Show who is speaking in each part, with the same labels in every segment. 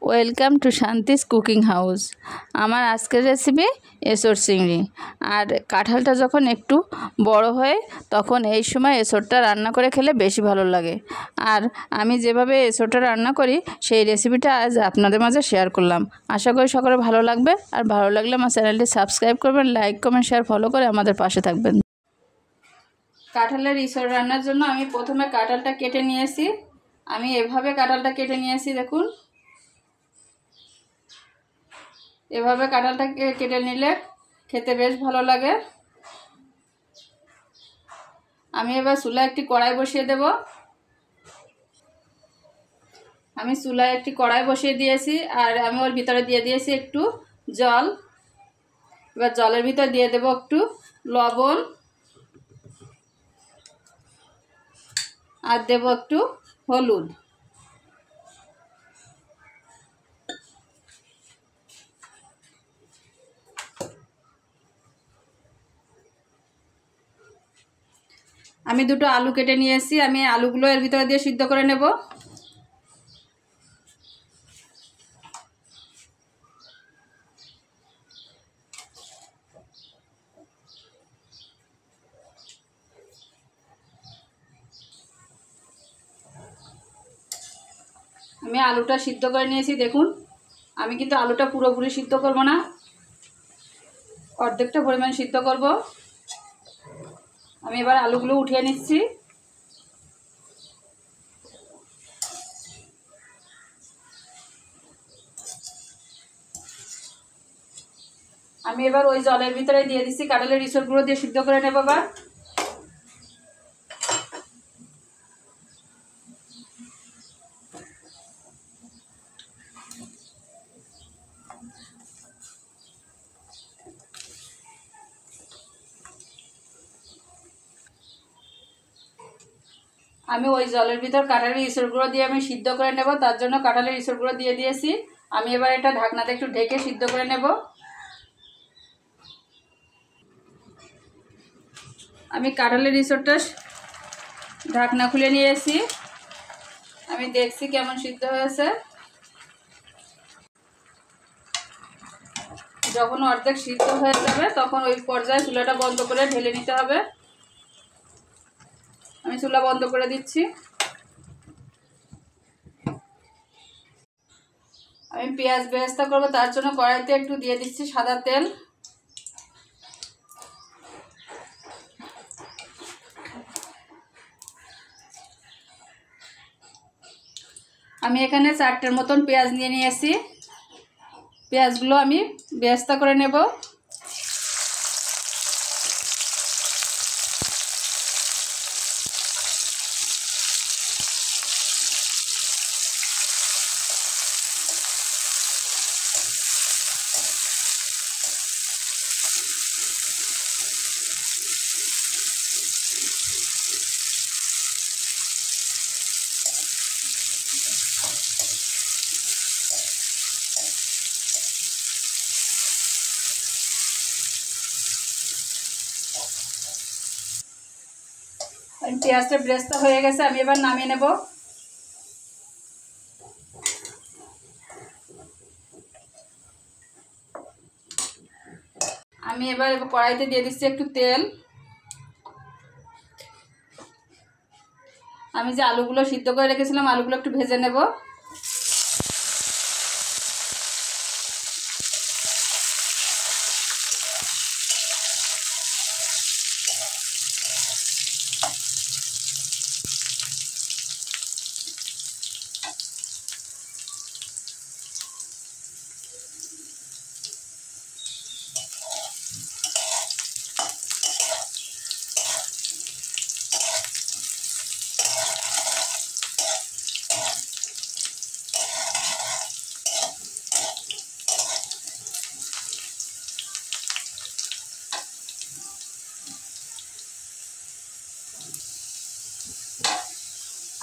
Speaker 1: Welcome to Shanti's cooking house. আমার আজকের recipe এঁচোড় চিংড়ি। আর কাঁঠালটা যখন একটু বড় হয় তখন এই সময় এঁচোড়টা রান্না করে খেলে বেশি ভালো লাগে। আর আমি যেভাবে এঁচোড়টা রান্না করি সেই রেসিপিটা আজ আপনাদের মাঝে শেয়ার করলাম। আশা করি সকলে ভালো লাগবে। আর ভালো লাগলে আমার চ্যানেলটি সাবস্ক্রাইব করবেন, লাইক কমেন্ট শেয়ার ফলো করে আমাদের পাশে থাকবেন। কাঁঠালের এঁচোড় রান্নার জন্য আমি প্রথমে কাঁঠালটা কেটে নিয়েছি। আমি এভাবে কাঁঠালটা কেটে নিয়েছি, দেখুন। এভাবে কাঁঠালটা কেটে নিলে খেতে বেশ ভালো লাগে। আমি এবার চুলায় একটি কড়াই বসিয়ে দেব। আমি চুলায় একটি কড়াই বসিয়ে দিয়েছি আর আমি ওর ভিতরে দিয়ে দিয়েছি একটু জল। এবার জলের ভিতর দিয়ে দেব একটু লবণ আর দেব একটু হলুদ। আমি দুটো আলু কেটে নিয়েছি, আমি আলুগুলো এর ভিতরে দিয়ে সিদ্ধ করে নেব। আমি আলুটা সিদ্ধ করে নিয়েছি, দেখুন। আমি কিন্তু আলুটা পুরোপুরি সিদ্ধ করব না, অর্ধেকটা পরিমাণ সিদ্ধ করব। আমি এবার আলুগুলো উঠিয়ে নিচ্ছি। আমি এবার ওই জলের ভিতরে দিয়ে দিচ্ছি কাঁঠালের এঁচোড়গুলো দিয়ে সিদ্ধ করে নেব। এবার আমি ওই জলের ভিতর কাঁঠালের এঁচোড়গুলো দিয়ে আমি সিদ্ধ করে নেব, তার জন্য কাঁঠালের এঁচোড়গুলো দিয়ে দিয়েছি। আমি এবার এটা ঢাকনাতে একটু ঢেকে সিদ্ধ করে নেব। আমি কাঁঠালের এঁচোড়টা ঢাকনা খুলে নিয়েছি, আমি দেখছি কেমন সিদ্ধ হয়েছে। যখন অর্ধেক সিদ্ধ হয়ে যাবে তখন ওই পর্যায়ে চুলাটা বন্ধ করে ঢেলে নিতে হবে। আমি চুলা বন্ধ করে দিচ্ছি। আমি পেঁয়াজ বেরেস্তা করবো, তার জন্য কড়াইতে একটু দিয়ে দিচ্ছি সাদা তেল। আমি এখানে 4টের মতন পেঁয়াজ নিয়ে নিয়েছি। পেঁয়াজগুলো আমি বেরেস্তা করে নেব। পেঁয়াজটা বেরেস্তা হয়ে গেছে, আমি এবার নামিয়ে নেব। আমি এবার কড়াইতে দিয়ে দিচ্ছি একটু তেল। আমি যে আলুগুলো সিদ্ধ করে রেখেছিলাম আলুগুলো একটু ভেজে নেব।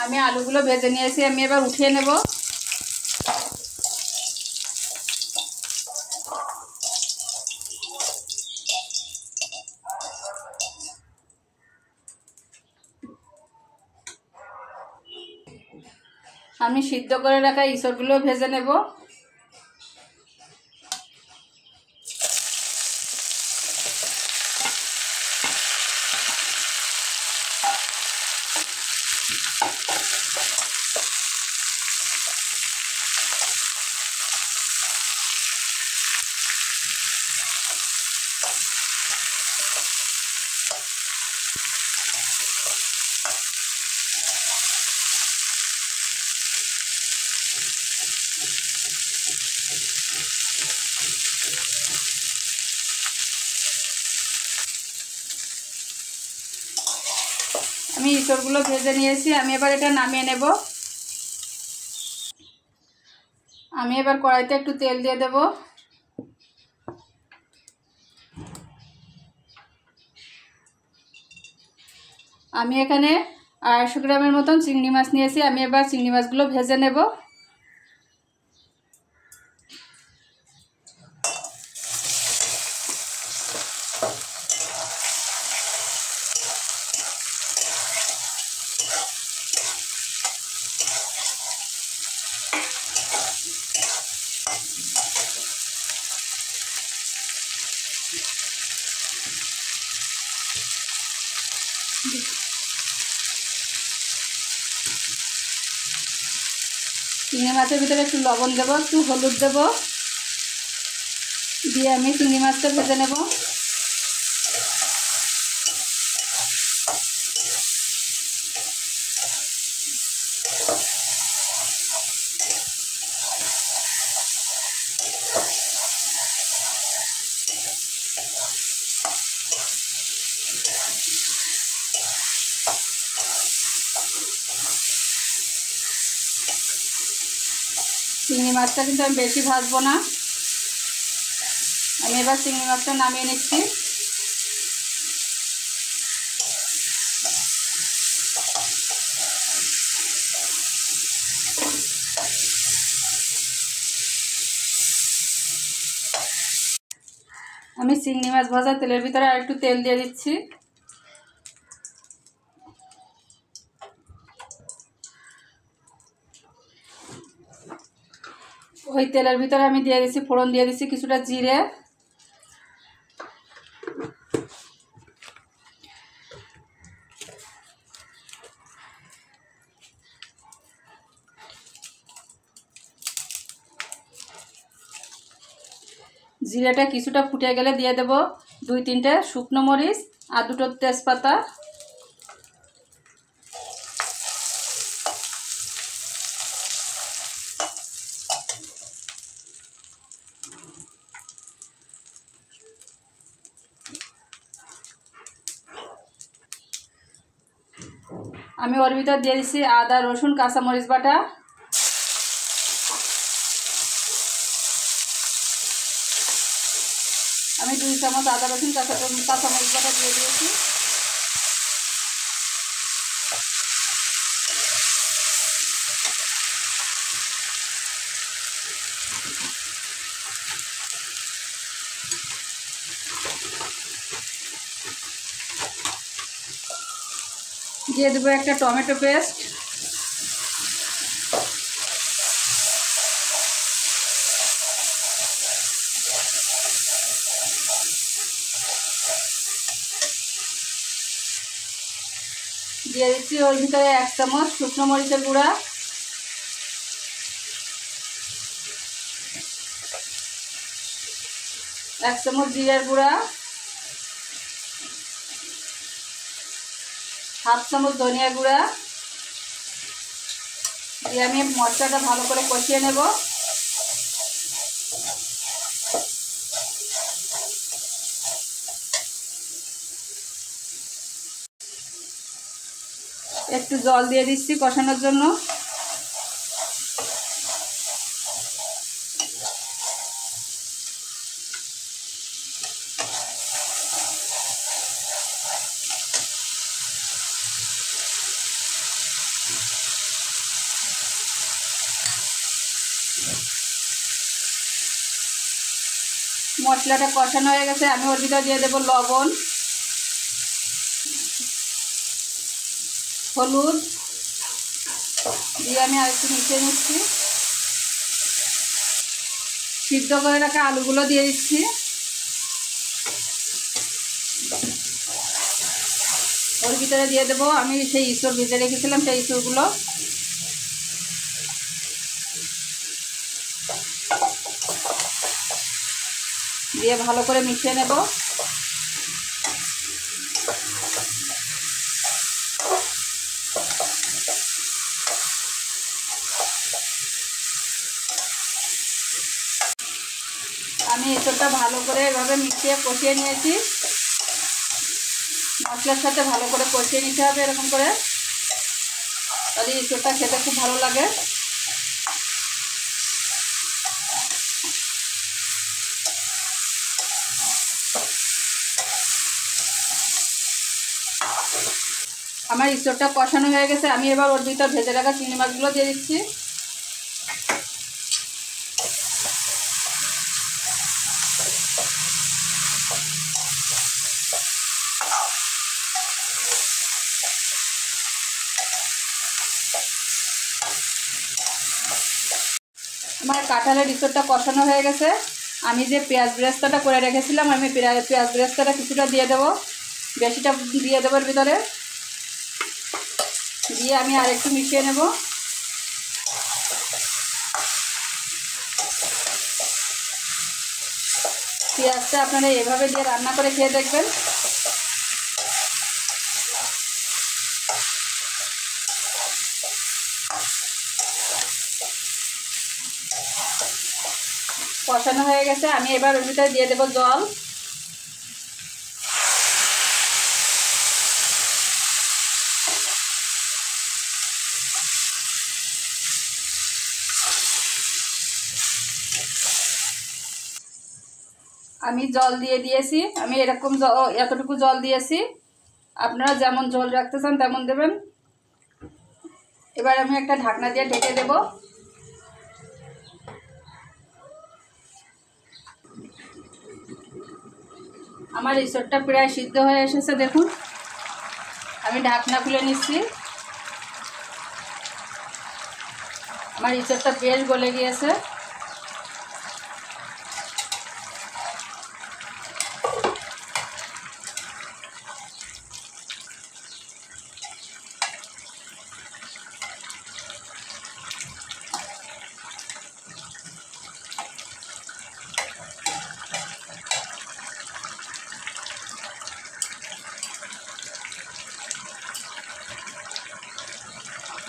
Speaker 1: আমি আলুগুলো ভেজে নিয়েছি, আমি এবার উঠিয়ে নেব। আমি সিদ্ধ করে রাখা ইঁচড়গুলো ভেজে নেব। আমি ইঁচড়গুলো ভেজে নিয়েছি। আমি এবার এটা নামিয়ে নেব। আমি এবার কড়াইতে একটু তেল দিয়ে দেব। আমি এখানে 250 গ্রামের মতন চিংড়ি মাছ নিয়েছি। আমি এবার চিংড়ি মাছগুলো ভেজে নেব। চিংড়ি মাছের ভিতরে একটু লবণ দেব, একটু হলুদ দেব, দিয়ে আমি চিংড়ি মাছটা ভেজে নেব। চিংড়ি মাছটা কিন্তু আমি বেশি ভাজবো না। আমি এবার চিংড়ি মাছটা নামিয়ে নিচ্ছি। আমি চিংড়ি মাছ ভাজা তেলের ভিতরে আর একটু তেল দিয়ে দিচ্ছি। ওই তেলের ভিতরে আমি দিয়ে দিচ্ছি, ফোড়ন দিয়ে দিচ্ছি কিছুটা জিরে, জিরেটা কিছুটা ফুটে গেলে দিয়ে দেব 2-3টে শুকনো মরিচ আর 2টো তেজপাতা। আমি ওর ভিতর দিয়ে দিচ্ছি আদা রসুন কাঁচামরিচ বাটা। আমি 2 চামচ আদা রসুন কাঁচামরিচ বাটা দিয়ে দিয়েছি। দিয়ে দেবো একটা টমেটো পেস্ট। দিয়ে দিচ্ছি ওর ভিতরে 1 চামচ শুকনো মরিচের গুঁড়া, 1 চামচ জিরার গুঁড়া, 1/2 চামচ ধনিয়া গুঁড়া দিয়ে আমি মশলাটা ভালো করে কষিয়ে নেব। একটু জল দিয়ে দিচ্ছি কষানোর জন্য। মশলাটা কষানো হয়ে গেছে। আমি ওর ভিতরে দিয়ে দেবো লবণ, হলুদ দিয়ে আমি আর একটু মিশিয়ে নিচ্ছি। সিদ্ধ করে রাখা আলুগুলো দিয়ে দিচ্ছি। ওর ভিতরে দিয়ে দেবো আমি সেই ইঁচড় ভেজে রেখেছিলাম, সেই ইঁচড়গুলো। দিয়ে ভালো করে মিশিয়ে নেব। আমি এসবটা ভালো করে এভাবে মিশিয়ে কষিয়ে নিয়েছি। মশলার সাথে ভালো করে কষিয়ে নিতে হবে এরকম করে, তাহলে এসবটা খেতে খুব ভালো লাগে। আমার ইঁচড়টা কষানো হয়ে গেছে। আমি এবার ওর ভিতর ভেজে রাখা চিংড়ি মাছগুলো দিয়ে দিচ্ছি। আমার কাঁঠালের ইঁচড়টা কষানো হয়ে গেছে। আমি যে পেঁয়াজ বেরেস্তাটা করে রেখেছিলাম, আমি পেঁয়াজ বেরেস্তাটা কিছুটা দিয়ে দেবো, বেশিটা দিয়ে দেবো এর ভিতরে। দিয়ে আমি আর একটু মিশিয়ে নেব। পেঁয়াজটা আপনারা এভাবে দিয়ে রান্না করে খেয়ে দেখবেন। কষানো হয়ে গেছে। আমি এবার ওর ভিতরে দিয়ে দেবো জল। আমি জল দিয়ে দিয়েছি। আমি এরকম এতটুকু জল দিয়েছি। আপনারা যেমন জল রাখতে চান তেমন দেবেন। এবার আমি একটা ঢাকনা দিয়ে ঢেকে দেব। আমার ইঁচড়টা প্রায় সিদ্ধ হয়ে এসেছে, দেখুন। আমি ঢাকনা খুলে নিচ্ছি। আমার ইঁচড়টা বেশ গলে গিয়েছে।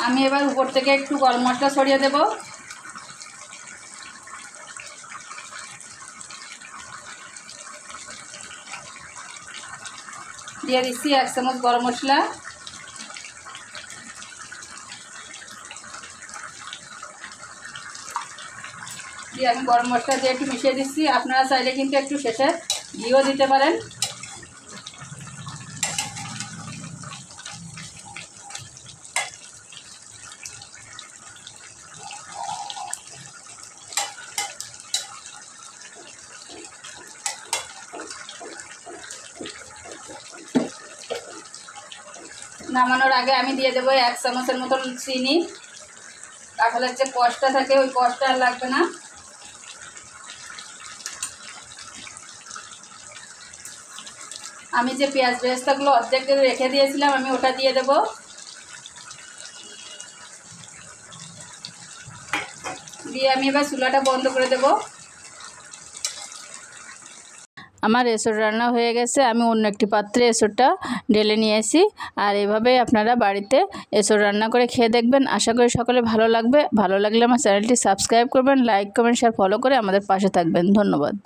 Speaker 1: আমি এবার উপর থেকে একটু গরম মশলা ছড়িয়ে দেব। দিয়ে দিচ্ছি 1 চামচ গরম মশলা। দিয়ে আমি গরম মশলা দিয়ে একটু মিশিয়ে দিচ্ছি। আপনারা চাইলে কিন্তু একটু শেষে ঘিও দিতে পারেন। নামানোর আগে আমি দিয়ে দেবো 1 চামচের মতন চিনি। কাঁঠালের যে কষটা থাকে ওই কষটা আর লাগবে না। আমি যে পেঁয়াজ বেরেস্তাগুলো অর্ধেক রেখে দিয়েছিলাম, আমি ওটা দিয়ে দেব। দিয়ে আমি এবার চুলাটা বন্ধ করে দেব। আমার এসর রান্না হয়ে গেছে। আমি অন্য একটি পাত্রে এসরটা ঢেলে নিয়েছি। আর এভাবে আপনারা বাড়িতে এসর রান্না করে খেয়ে দেখবেন। আশা করি সকলে ভালো লাগবে। ভালো লাগলে আমার চ্যানেলটি সাবস্ক্রাইব করবেন, লাইক কমেন্ট শেয়ার ফলো করে আমাদের পাশে থাকবেন। ধন্যবাদ।